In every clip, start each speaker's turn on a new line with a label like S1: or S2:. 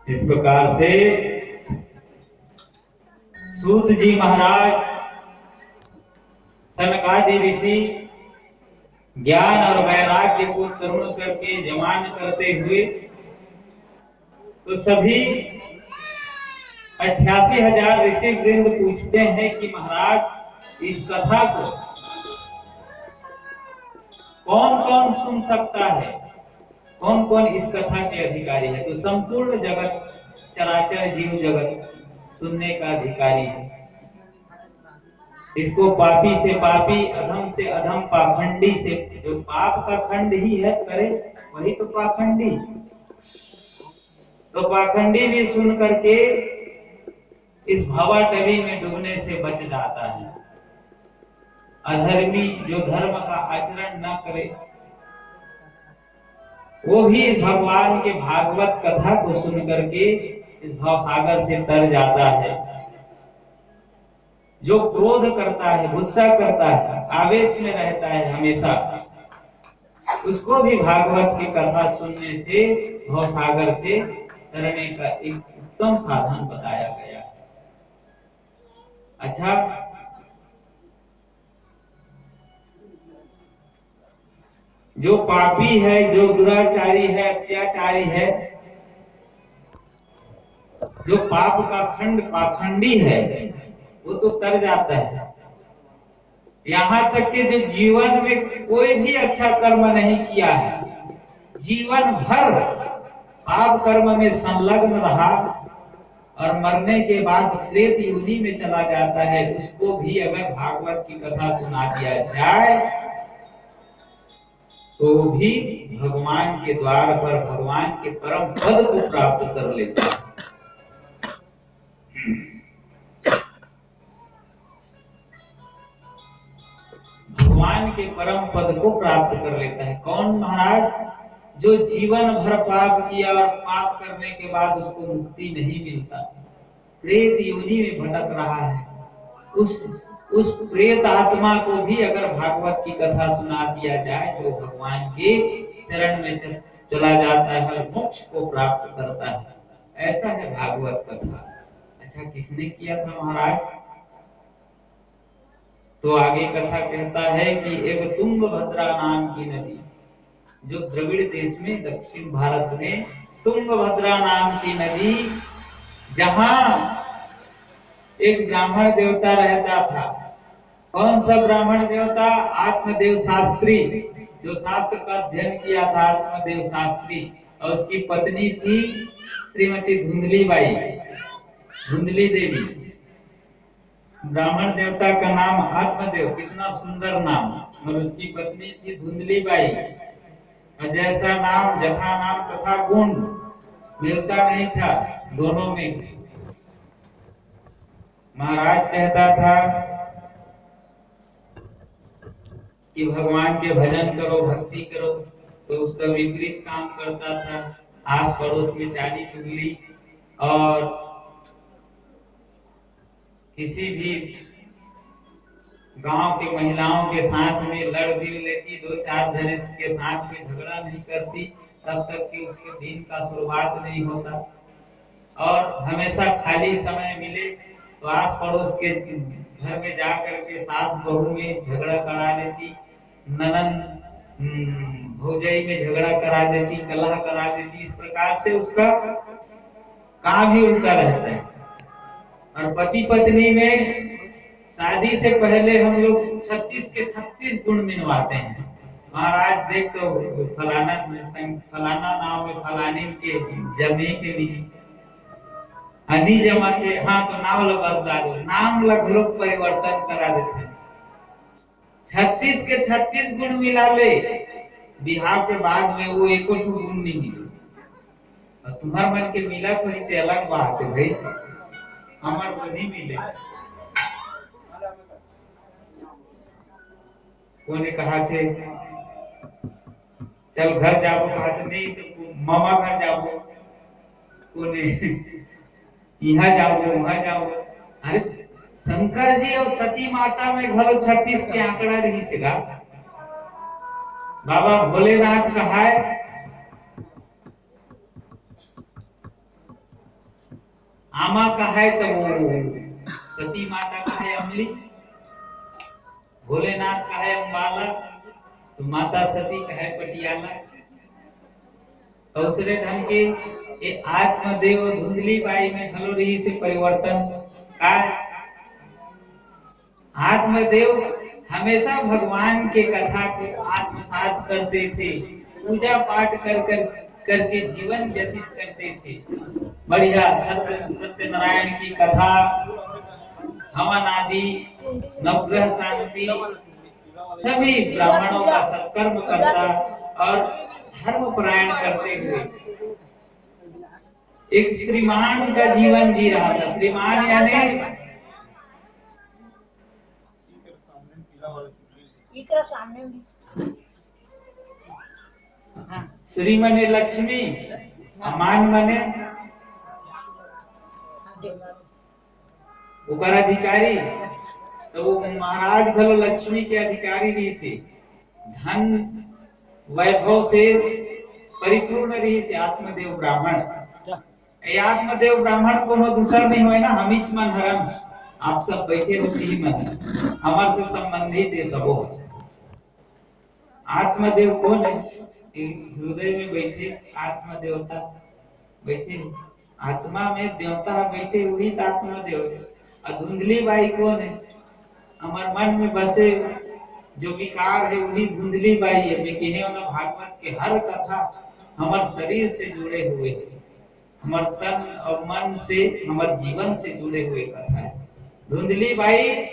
S1: इस प्रकार से सूत जी महाराज सनकादि ऋषि ज्ञान और वैराग्य को तरुण करके जमान करते हुए तो सभी 88,000 ऋषि वृंद पूछते हैं कि महाराज इस कथा को कौन कौन सुन सकता है, कौन कौन इस कथा के अधिकारी है। तो संपूर्ण जगत चराचर जीव जगत सुनने का अधिकारी है। इसको पापी से पापी, अधम से अधम, पाखंडी से, जो पाप का खंड ही है करे वही तो पाखंडी। तो पाखंडी भी सुन करके इस भवाटवी में डूबने से बच जाता है। अधर्मी जो धर्म का आचरण न करे वो भी भगवान के भागवत कथा को सुन करके इस भवसागर से तर जाता है। जो क्रोध करता है, गुस्सा करता है, आवेश में रहता है हमेशा, उसको भी भागवत की कथा सुनने से भवसागर से तरने का एक उत्तम साधन बताया गया। अच्छा, जो पापी है, जो दुराचारी है, अत्याचारी है, जो पाप का खंड पाखंडी है, वो तो तर जाता है। यहाँ तक कि जो जीवन में कोई भी अच्छा कर्म नहीं किया है, जीवन भर पाप कर्म में संलग्न रहा और मरने के बाद प्रेत योनि में चला जाता है, उसको भी अगर भागवत की कथा सुना दिया जाए तो भी भगवान के द्वार पर भगवान के परम पद को प्राप्त कर लेता है। भगवान के परम पद को प्राप्त कर लेता है। कौन महाराज? जो जीवन भर पाप किया और पाप करने के बाद उसको मुक्ति नहीं मिलता, प्रेत योनि में भटक रहा है, उस प्रेत आत्मा को भी अगर भागवत की कथा सुना दिया जाए तो भगवान के शरण में चला जाता है और मोक्ष को प्राप्त करता है। ऐसा है भागवत कथा। अच्छा, किसने किया था महाराज? तो आगे कथा कहता है कि एक तुंगभद्रा नाम की नदी, जो द्रविड़ देश में दक्षिण भारत में तुंगभद्रा नाम की नदी, जहां एक ब्राह्मण देवता रहता था। कौन सा ब्राह्मण देवता? आत्मदेव शास्त्री, जो शास्त्र का अध्ययन किया था, आत्मदेव शास्त्री। और उसकी पत्नी थी श्रीमती धुंधली बाई, धुंधली देवी। ब्राह्मण देवता का नाम आत्मदेव, कितना सुंदर नाम, और उसकी पत्नी थी धुंधली बाई। और जैसा नाम, जथा नाम तथा गुण, मिलता नहीं था दोनों में। महाराज कहता था कि भगवान के भजन करो, भक्ति करो, तो उसका विपरीत काम करता था। आस पड़ोस में चाली चुगली और किसी भी गांव की महिलाओं के साथ में लड़ भी लेती, दो चार जने के साथ में झगड़ा नहीं करती, तब तक कि उसके दिन का शुरुआत नहीं होता। और हमेशा खाली समय मिले तो आस पड़ोस के घर में जा करके सास बहू में झगड़ा करा देती, ननद भौजाई में झगड़ा करा देती, कलह करा देती। इस प्रकार से उसका काम ही उल्टा रहता है। और पति पत्नी में शादी से पहले हम लोग 36 के 36 गुण मिलवाते हैं। महाराज देख तो फलाना नाम में फलाने के जमे के लिए हनी जमा थे, हाँ तो नाम बदला दो, नाम लोग परिवर्तन करा देते हैं। 36 के 36 गुण मिला ले, बिहार के बाद में वो एको गुण नहीं मिले। और तुम्हार मन के मिला तो नहीं, अलग बात है भाई, हमार को नहीं मिले। कोने कहा थे चल घर जाओ, कहा नहीं तो मामा घर जाओ, कोने यहाँ जाओ वहां जाओ। अरे शंकर जी और सती माता में घरो 36 के आंकड़ा नहीं सिखा। बाबा भोलेनाथ कहा है आमा का है, तो वो सती माता का है अमली, भोलेनाथ का है अम्बाला, तो माता सती का है पटियाला। दूसरे ढंग के ये आत्मदेव धुंधली बाई में घलो रही से परिवर्तन का। आत्मदेव हमेशा भगवान के कथा को आत्मसात करते थे, पूजा पाठ करके जीवन व्यतीत करते थे। बढ़िया सत्यनारायण की कथा, हवन आदि, नवग्रह शांति, सभी ब्राह्मणों का सत्कर्म करता और धर्म परायण करते हुए एक श्रीमान का जीवन जी रहा था। श्रीमान यानी श्री मने लक्ष्मी, मान मने उकर अधिकारी। तो वो महाराज भलो लक्ष्मी के अधिकारी नहीं थे, धन वैभव से परिपूर्ण रही से आत्मदेव ब्राह्मण। ये आत्मदेव ब्राह्मण को दूसरा नहीं हुए ना, हमीच मन हरम आप सब बैठे हो ही मन हमार से संबंधित ये सबो। आत्मदेव कौन है? हृदय में बैठे आत्मदेवता बैठे, आत्मा में देवता बैठे वही तो आत्मदेव है। और धुंधली बाई कौन है? हमारे मन में बसे जो विकार है वही धुंधली बाई है। मैं कहने वाला भागवत के हर कथा हमारे शरीर से जुड़े हुए हैं, हमारे तन और मन से हमारे जीवन से जुड़े हुए कथा है। धुंधली बाई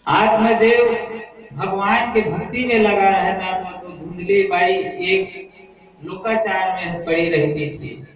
S1: आत्मदेव भगवान के भक्ति में लगा रहता था, तो धुंधली बाई एक लोकाचार में पड़ी रहती थी,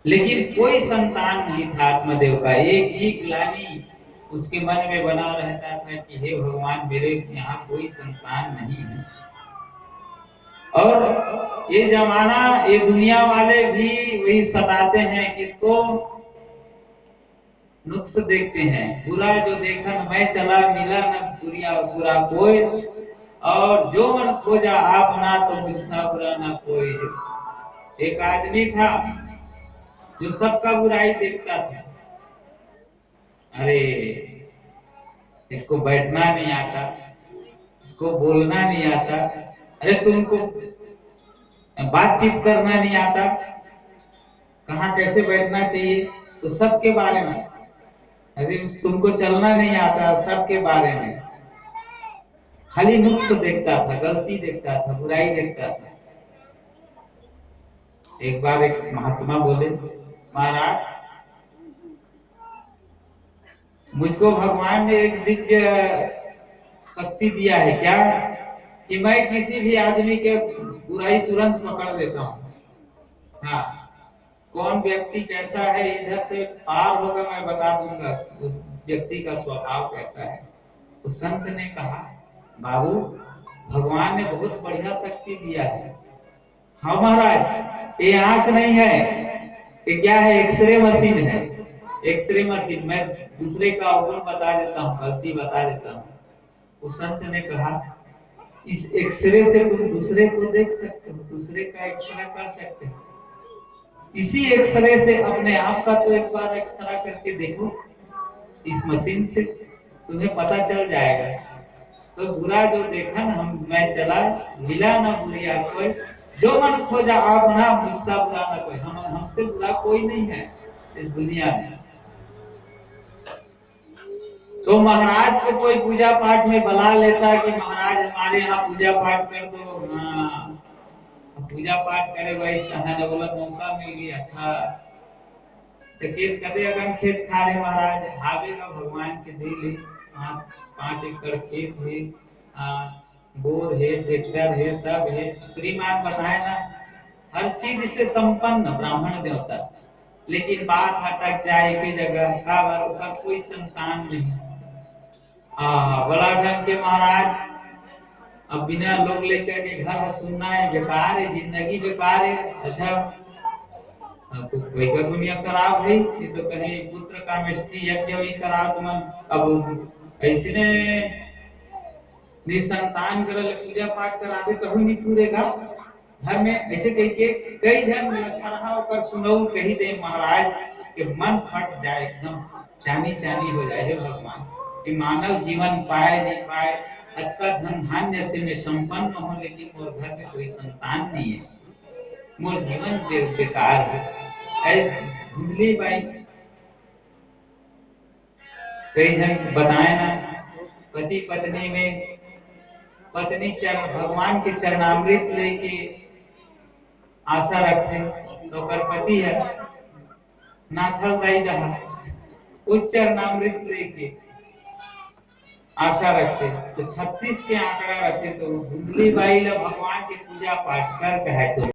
S1: लेकिन कोई संतान नहीं था आत्मदेव का। एक ही ग्लानि उसके मन में बना रहता था कि हे भगवान मेरे यहाँ कोई संतान नहीं है। और ये जमाना ये दुनिया वाले भी वही सताते हैं, किसको? नुक्स देखते हैं, बुरा जो देखा न मैं चला मिला न बुरा कोई, और जो मन खोजा आपना तो मुझसा बुरा ना कोई। एक आदमी था जो सबका बुराई देखता था। अरे इसको बैठना नहीं आता, इसको बोलना नहीं आता, अरे तुमको बातचीत करना नहीं आता, कहाँ कैसे बैठना चाहिए, तो सबके बारे में। अरे तुमको चलना नहीं आता, सबके बारे में खाली नुक्स देखता था, गलती देखता था, बुराई देखता था। एक बार एक महात्मा बोले, महाराज मुझको भगवान ने एक दिव्य शक्ति दिया है क्या, कि मैं किसी भी आदमी के बुराई तुरंत पकड़ लेता हूँ। हाँ, कौन व्यक्ति कैसा है इधर से पार होगा मैं बता दूंगा उस व्यक्ति का स्वभाव कैसा है। उस संत ने कहा, बाबू भगवान ने बहुत बढ़िया शक्ति दिया है। हाँ महाराज, ये आंख नहीं है, ये क्या है? एक्सरे मशीन है, एक्सरे मशीन। मैं दूसरे का अवगुण बता देता हूँ, गलती बता देता हूँ। उस संत ने कहा, इस एक्सरे से तुम दूसरे को देख सकते हो, दूसरे का एक्सरे कर सकते हो। इसी एक्सरे से अपने आप का तो एक बार एक्सरे करके देखो, इस मशीन से तुम्हें पता चल जाएगा। तो बुरा जो देखा ना मैं चला मिला ना बुरिया कोई, जो मन खोजा आप ना मुझसा बुरा ना कोई। हमसे बुरा कोई नहीं है इस दुनिया में। तो महाराज को कोई पूजा पाठ में बुला लेता कि महाराज हमारे यहाँ पूजा पाठ कर दो। हाँ, पूजा पाठ करे भाई, कहने बोला मौका मिल गया। अच्छा तो खेत कदे अगम खेत खा रहे महाराज, हावेगा भगवान के दिल 5 एकड़ खेत है, बोर है, ट्रैक्टर है, सब है। श्रीमान बताए ना हर चीज से संपन्न ब्राह्मण देवता, लेकिन बात हटक जाए की जगह का कोई संतान नहीं। बड़ा ढंग के महाराज अब बिना लोग लेकर के घर सुनना है, बेकार है, जिंदगी बेकार है। अच्छा तो कोई का दुनिया खराब है, ये तो कहीं पुत्र का मिष्टी यज्ञ भी करा तुम। अब ऐसे निसंतान कर पूजा पाठ करावे कभी नहीं पूरेगा घर में। ऐसे कई जन अच्छा कर सुनो कही दे महाराज के मन फट जाए, एकदम चानी चानी हो जाए। हे भगवान कि मानव जीवन पाए नहीं पाए, अतका धन धान्य से मैं संपन्न हूँ, लेकिन मोर घर में कोई संतान नहीं है, मोर जीवन बेकार है। धुंधली बाई कई जन बताए ना, पति पत्नी में पत्नी चरण भगवान के चरणामृत लेके आशा रखते, तो कर पति है नाथल दाई दहा उस चरणामृत लेके आशा रखते, तो 36 के आंकड़ा रखते। तो धुंधली बाई भगवान की पूजा पाठ कर कहे तो